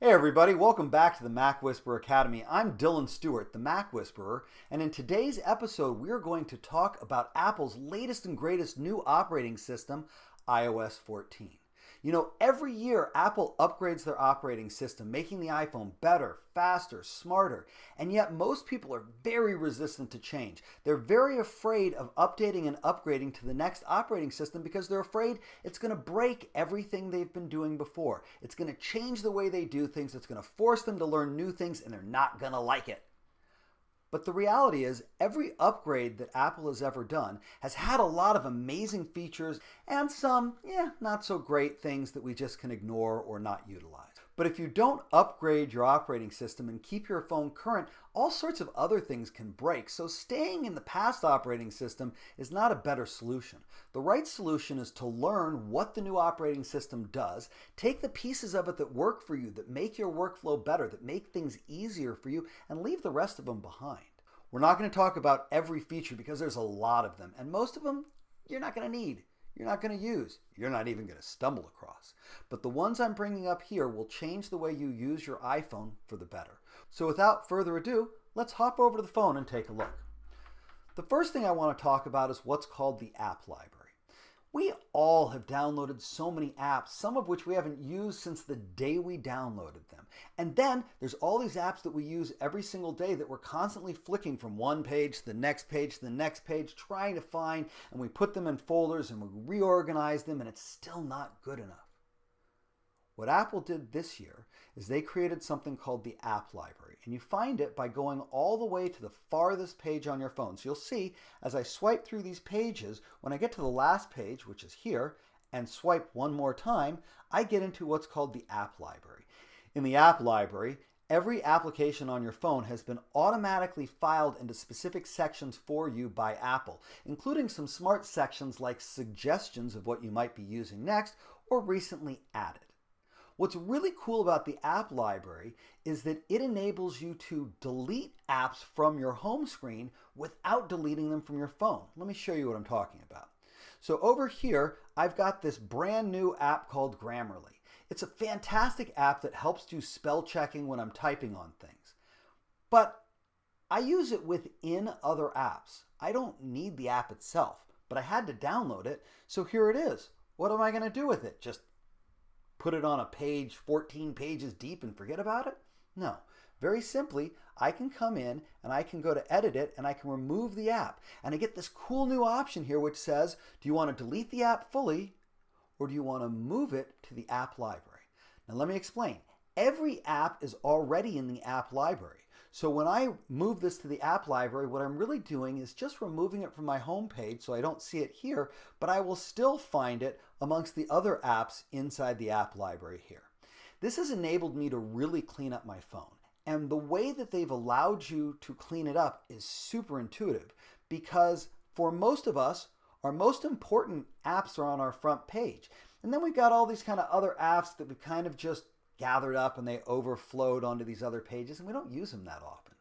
Hey everybody, welcome back to the MacWhisperer Academy. I'm Dylan Stewart, the MacWhisperer, and in today's episode we're going to talk about Apple's latest and greatest new operating system, iOS 14. You know, every year Apple upgrades their operating system, making the iPhone better, faster, smarter, and yet most people are very resistant to change. They're very afraid of updating and upgrading to the next operating system because they're afraid it's going to break everything they've been doing before. It's going to change the way they do things, it's going to force them to learn new things, and they're not going to like it. But the reality is, every upgrade that Apple has ever done has had a lot of amazing features and some, not so great things that we just can ignore or not utilize. But if you don't upgrade your operating system and keep your phone current, all sorts of other things can break. So staying in the past operating system is not a better solution. The right solution is to learn what the new operating system does, take the pieces of it that work for you, that make your workflow better, that make things easier for you, and leave the rest of them behind. We're not going to talk about every feature because there's a lot of them, and most of them you're not going to need, you're not going to use, you're not even going to stumble across. But the ones I'm bringing up here will change the way you use your iPhone for the better. So without further ado, let's hop over to the phone and take a look. The first thing I want to talk about is what's called the app library. We all have downloaded so many apps, some of which we haven't used since the day we downloaded them. And then there's all these apps that we use every single day that we're constantly flicking from one page to the next page to the next page, trying to find, and we put them in folders and we reorganize them, and it's still not good enough. What Apple did this year is they created something called the app library, and you find it by going all the way to the farthest page on your phone. So you'll see as I swipe through these pages, when I get to the last page, which is here, and swipe one more time, I get into what's called the app library. In the app library, every application on your phone has been automatically filed into specific sections for you by Apple, including some smart sections like suggestions of what you might be using next or recently added. What's really cool about the app library is that it enables you to delete apps from your home screen without deleting them from your phone. Let me show you what I'm talking about. So over here, I've got this brand new app called Grammarly. It's a fantastic app that helps do spell checking when I'm typing on things. But I use it within other apps. I don't need the app itself, but I had to download it, so here it is. What am I going to do with it? Just put it on a page 14 pages deep and forget about it? No. Very simply, I can come in and I can go to edit it and I can remove the app. And I get this cool new option here which says, do you want to delete the app fully or do you want to move it to the app library? Now let me explain. Every app is already in the app library. So when I move this to the app library, what I'm really doing is just removing it from my home page so I don't see it here, but I will still find it amongst the other apps inside the app library here. This has enabled me to really clean up my phone. And the way that they've allowed you to clean it up is super intuitive because for most of us, our most important apps are on our front page. And then we've got all these kind of other apps that we kind of just gathered up and they overflowed onto these other pages and we don't use them that often.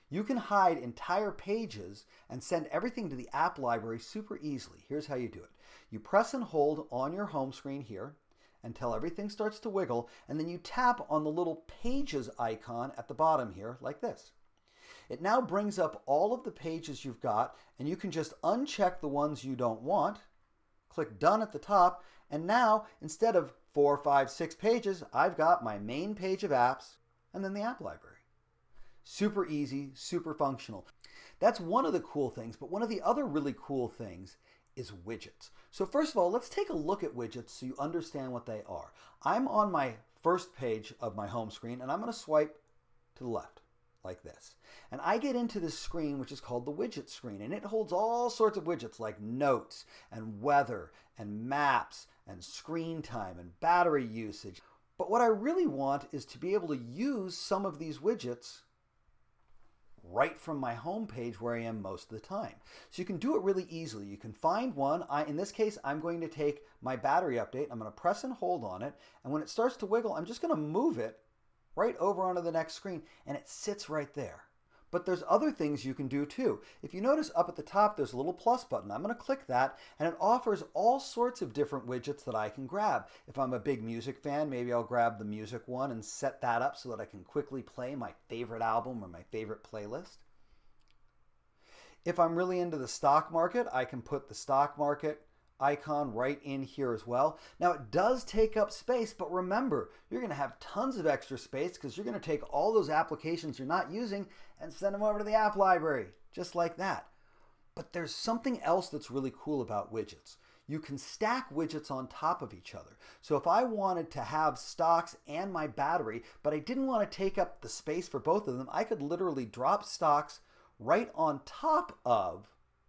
You can hide entire pages and send everything to the app library super easily. Here's how you do it. You press and hold on your home screen here until everything starts to wiggle, and then you tap on the little pages icon at the bottom here like this. It now brings up all of the pages you've got, and you can just uncheck the ones you don't want, click done at the top, and now instead of 4, 5, 6 pages, I've got my main page of apps and then the app library. Super easy, super functional. That's one of the cool things, but one of the other really cool things is widgets. So first of all, let's take a look at widgets so you understand what they are. I'm on my first page of my home screen and I'm going to swipe to the left like this. And I get into this screen which is called the widget screen, and it holds all sorts of widgets like notes and weather and maps and screen time and battery usage. But what I really want is to be able to use some of these widgets right from my home page where I am most of the time. So you can do it really easily. You can find one. In this case, I'm going to take my battery update. I'm going to press and hold on it. And when it starts to wiggle, I'm just going to move it right over onto the next screen, and it sits right there. But there's other things you can do too. If you notice up at the top, there's a little plus button. I'm going to click that, and it offers all sorts of different widgets that I can grab. If I'm a big music fan, maybe I'll grab the music one and set that up so that I can quickly play my favorite album or my favorite playlist. If I'm really into the stock market, I can put the stock market icon right in here as well. Now it does take up space, but remember, you're going to have tons of extra space because you're going to take all those applications you're not using and send them over to the app library, just like that. But there's something else that's really cool about widgets. You can stack widgets on top of each other. So if I wanted to have stocks and my battery, but I didn't want to take up the space for both of them, I could literally drop stocks right on top of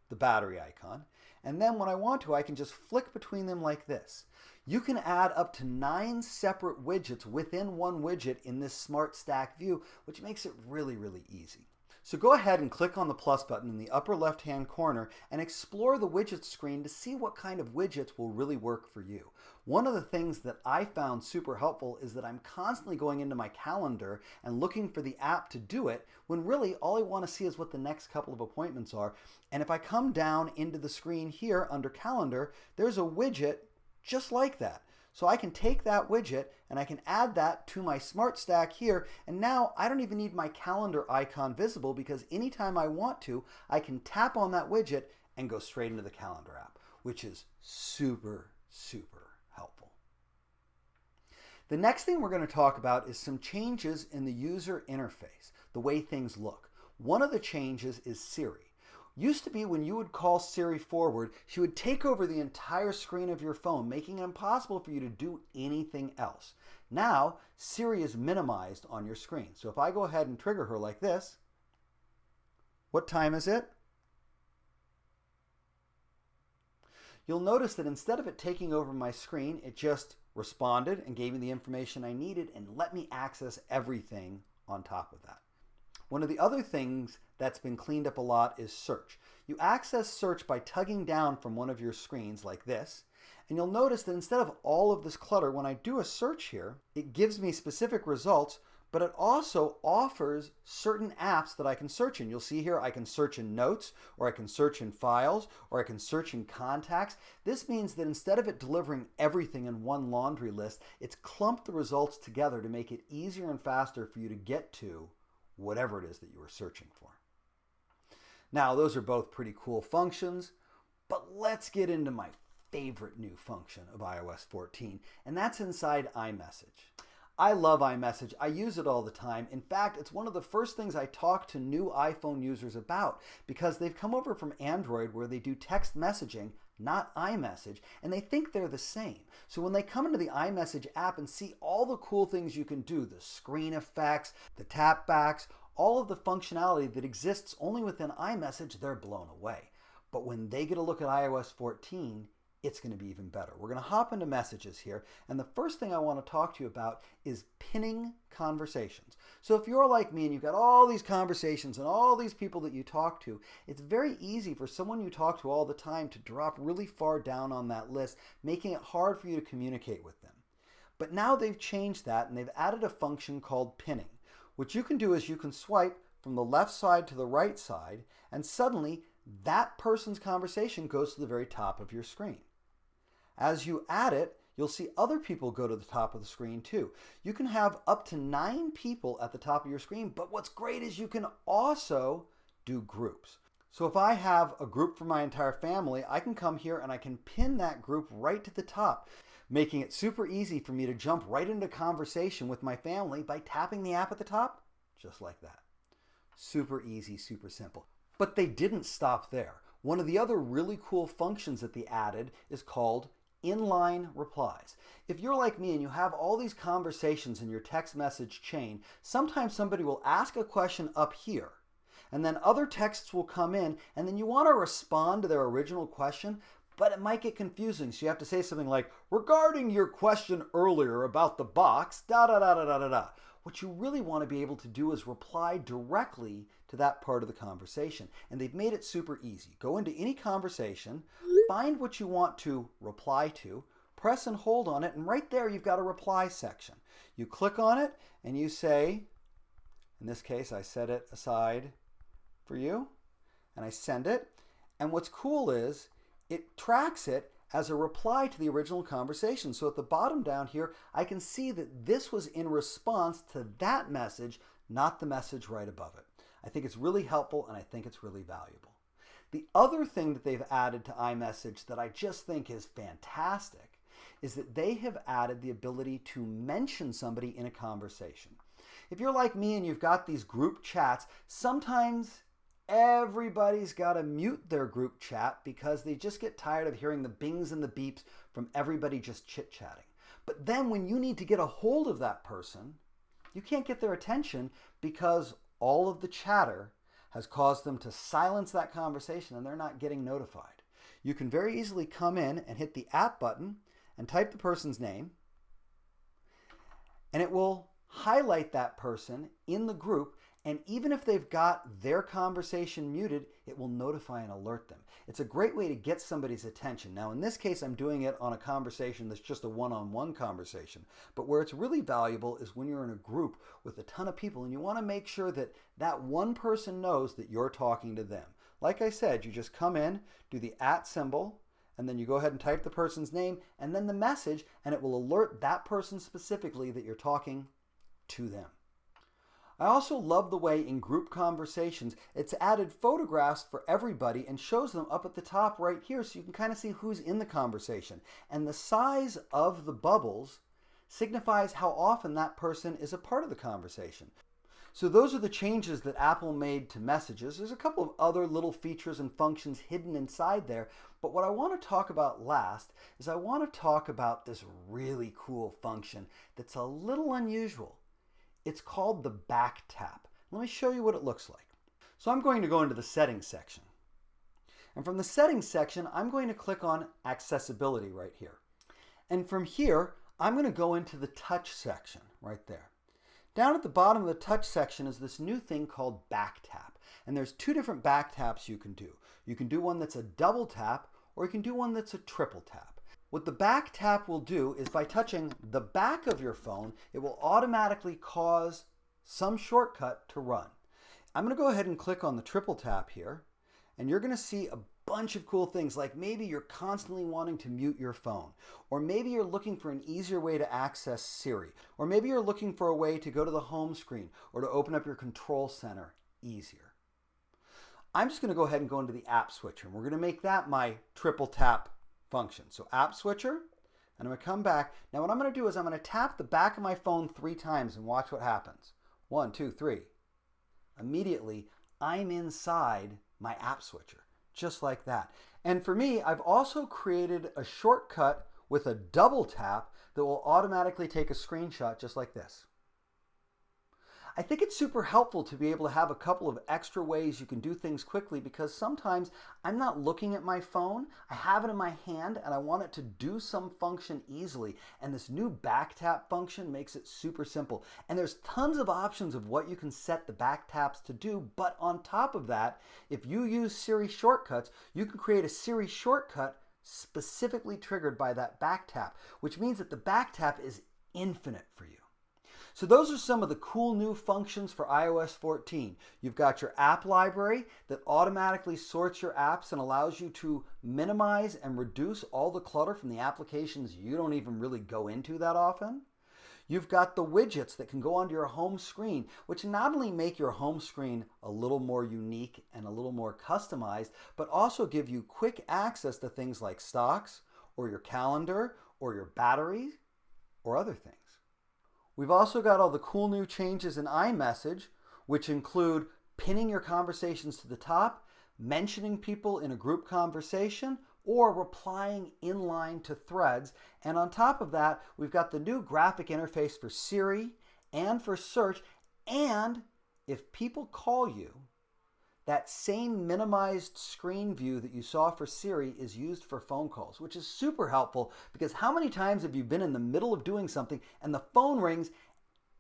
the battery icon. And then when I want to, I can just flick between them like this. You can add up to 9 separate widgets within one widget in this Smart Stack view, which makes it really, really easy. So go ahead and click on the plus button in the upper left-hand corner and explore the widgets screen to see what kind of widgets will really work for you. One of the things that I found super helpful is that I'm constantly going into my calendar and looking for the app to do it, when really all I want to see is what the next couple of appointments are. And if I come down into the screen here under calendar, there's a widget just like that. So I can take that widget and I can add that to my Smart Stack here, and now I don't even need my calendar icon visible because anytime I want to, I can tap on that widget and go straight into the calendar app, which is super, super helpful. The next thing we're going to talk about is some changes in the user interface, the way things look. One of the changes is Siri. Used to be when you would call Siri forward, she would take over the entire screen of your phone, making it impossible for you to do anything else. Now, Siri is minimized on your screen. So if I go ahead and trigger her like this, what time is it? You'll notice that instead of it taking over my screen, it just responded and gave me the information I needed and let me access everything on top of that. One of the other things that's been cleaned up a lot is search. You access search by tugging down from one of your screens like this, and you'll notice that instead of all of this clutter, when I do a search here, it gives me specific results, but it also offers certain apps that I can search in. You'll see here I can search in Notes, or I can search in Files, or I can search in Contacts. This means that instead of it delivering everything in one laundry list, it's clumped the results together to make it easier and faster for you to get to whatever it is that you were searching for. Now, those are both pretty cool functions, but let's get into my favorite new function of iOS 14, and that's inside iMessage. I love iMessage. I use it all the time. In fact, it's one of the first things I talk to new iPhone users about because they've come over from Android where they do text messaging, not iMessage, and they think they're the same. So when they come into the iMessage app and see all the cool things you can do, the screen effects, the tap backs, all of the functionality that exists only within iMessage, they're blown away. But when they get a look at iOS 14, it's going to be even better. We're going to hop into messages here, and the first thing I want to talk to you about is pinning conversations. So if you're like me and you've got all these conversations and all these people that you talk to, it's very easy for someone you talk to all the time to drop really far down on that list, making it hard for you to communicate with them. But now they've changed that, and they've added a function called pinning. What you can do is you can swipe from the left side to the right side, and suddenly that person's conversation goes to the very top of your screen. As you add it, you'll see other people go to the top of the screen too. You can have up to 9 people at the top of your screen, but what's great is you can also do groups. So if I have a group for my entire family, I can come here and I can pin that group right to the top, making it super easy for me to jump right into conversation with my family by tapping the app at the top, just like that. Super easy, super simple. But they didn't stop there. One of the other really cool functions that they added is called inline replies. If you're like me and you have all these conversations in your text message chain, sometimes somebody will ask a question up here, and then other texts will come in, and then you want to respond to their original question, but it might get confusing. So you have to say something like, regarding your question earlier about the box, da da da da da da da. What you really want to be able to do is reply directly to that part of the conversation. And they've made it super easy. Go into any conversation, find what you want to reply to, press and hold on it, and right there you've got a reply section. You click on it and you say, in this case I set it aside for you, and I send it. And what's cool is it tracks it as a reply to the original conversation. So at the bottom down here, I can see that this was in response to that message, not the message right above it. I think it's really helpful, and I think it's really valuable. The other thing that they've added to iMessage that I just think is fantastic is that they have added the ability to mention somebody in a conversation. If you're like me and you've got these group chats, sometimes everybody's got to mute their group chat because they just get tired of hearing the bings and the beeps from everybody just chit-chatting. But then when you need to get a hold of that person, you can't get their attention because all of the chatter has caused them to silence that conversation and they're not getting notified. You can very easily come in and hit the app button and type the person's name, and it will highlight that person in the group, and even if they've got their conversation muted, it will notify and alert them. It's a great way to get somebody's attention. Now, in this case, I'm doing it on a conversation that's just a one-on-one conversation. But where it's really valuable is when you're in a group with a ton of people and you want to make sure that that one person knows that you're talking to them. Like I said, you just come in, do the @ symbol, and then you go ahead and type the person's name and then the message, and it will alert that person specifically that you're talking to them. I also love the way in group conversations it's added photographs for everybody and shows them up at the top right here so you can kind of see who's in the conversation. And the size of the bubbles signifies how often that person is a part of the conversation. So those are the changes that Apple made to Messages. There's a couple of other little features and functions hidden inside there, but what I want to talk about last is I want to talk about this really cool function that's a little unusual. It's called the back tap. Let me show you what it looks like. So I'm going to go into the settings section. And from the settings section, I'm going to click on accessibility right here. And from here, I'm going to go into the touch section right there. Down at the bottom of the touch section is this new thing called back tap. And there's two different back taps you can do. You can do one that's a double tap, or you can do one that's a triple tap. What the back tap will do is by touching the back of your phone, it will automatically cause some shortcut to run. I'm going to go ahead and click on the triple tap here, and you're going to see a bunch of cool things, like maybe you're constantly wanting to mute your phone, or maybe you're looking for an easier way to access Siri, or maybe you're looking for a way to go to the home screen or to open up your control center easier. I'm just going to go ahead and go into the app switcher, and we're going to make that my triple tap function. So app switcher, and I'm going to come back. Now what I'm going to do is I'm going to tap the back of my phone 3 times and watch what happens. 1, 2, 3. Immediately, I'm inside my app switcher, just like that. And for me, I've also created a shortcut with a double tap that will automatically take a screenshot just like this. I think it's super helpful to be able to have a couple of extra ways you can do things quickly, because sometimes I'm not looking at my phone, I have it in my hand and I want it to do some function easily, and this new back tap function makes it super simple. And there's tons of options of what you can set the back taps to do, but on top of that, if you use Siri shortcuts, you can create a Siri shortcut specifically triggered by that back tap, which means that the back tap is infinite for you. So those are some of the cool new functions for iOS 14. You've got your app library that automatically sorts your apps and allows you to minimize and reduce all the clutter from the applications you don't even really go into that often. You've got the widgets that can go onto your home screen, which not only make your home screen a little more unique and a little more customized, but also give you quick access to things like stocks, or your calendar, or your battery, or other things. We've also got all the cool new changes in iMessage, which include pinning your conversations to the top, mentioning people in a group conversation, or replying inline to threads. And on top of that, we've got the new graphic interface for Siri and for search. And if people call you, that same minimized screen view that you saw for Siri is used for phone calls, which is super helpful, because how many times have you been in the middle of doing something and the phone rings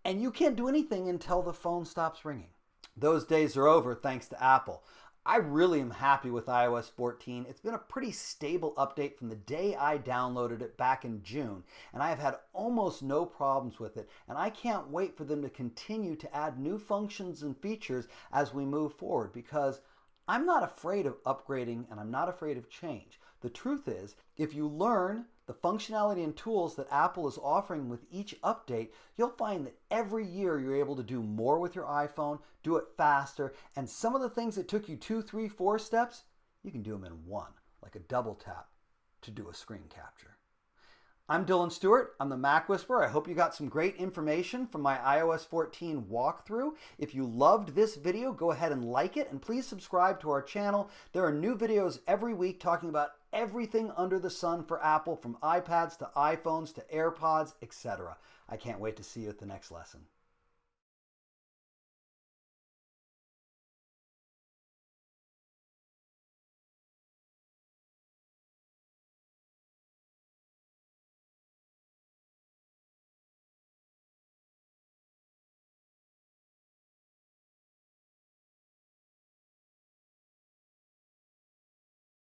and you can't do anything until the phone stops ringing? Those days are over, thanks to Apple. I really am happy with iOS 14. It's been a pretty stable update from the day I downloaded it back in June, and I have had almost no problems with it, and I can't wait for them to continue to add new functions and features as we move forward, because I'm not afraid of upgrading and I'm not afraid of change. The truth is, if you learn the functionality and tools that Apple is offering with each update, you'll find that every year you're able to do more with your iPhone, do it faster, and some of the things that took you 2, 3, 4 steps, you can do them in one, like a double tap to do a screen capture. I'm Dylan Stewart. I'm the Mac Whisperer. I hope you got some great information from my iOS 14 walkthrough. If you loved this video, go ahead and like it, and please subscribe to our channel. There are new videos every week talking about everything under the sun for Apple, from iPads to iPhones to AirPods, etc. I can't wait to see you at the next lesson.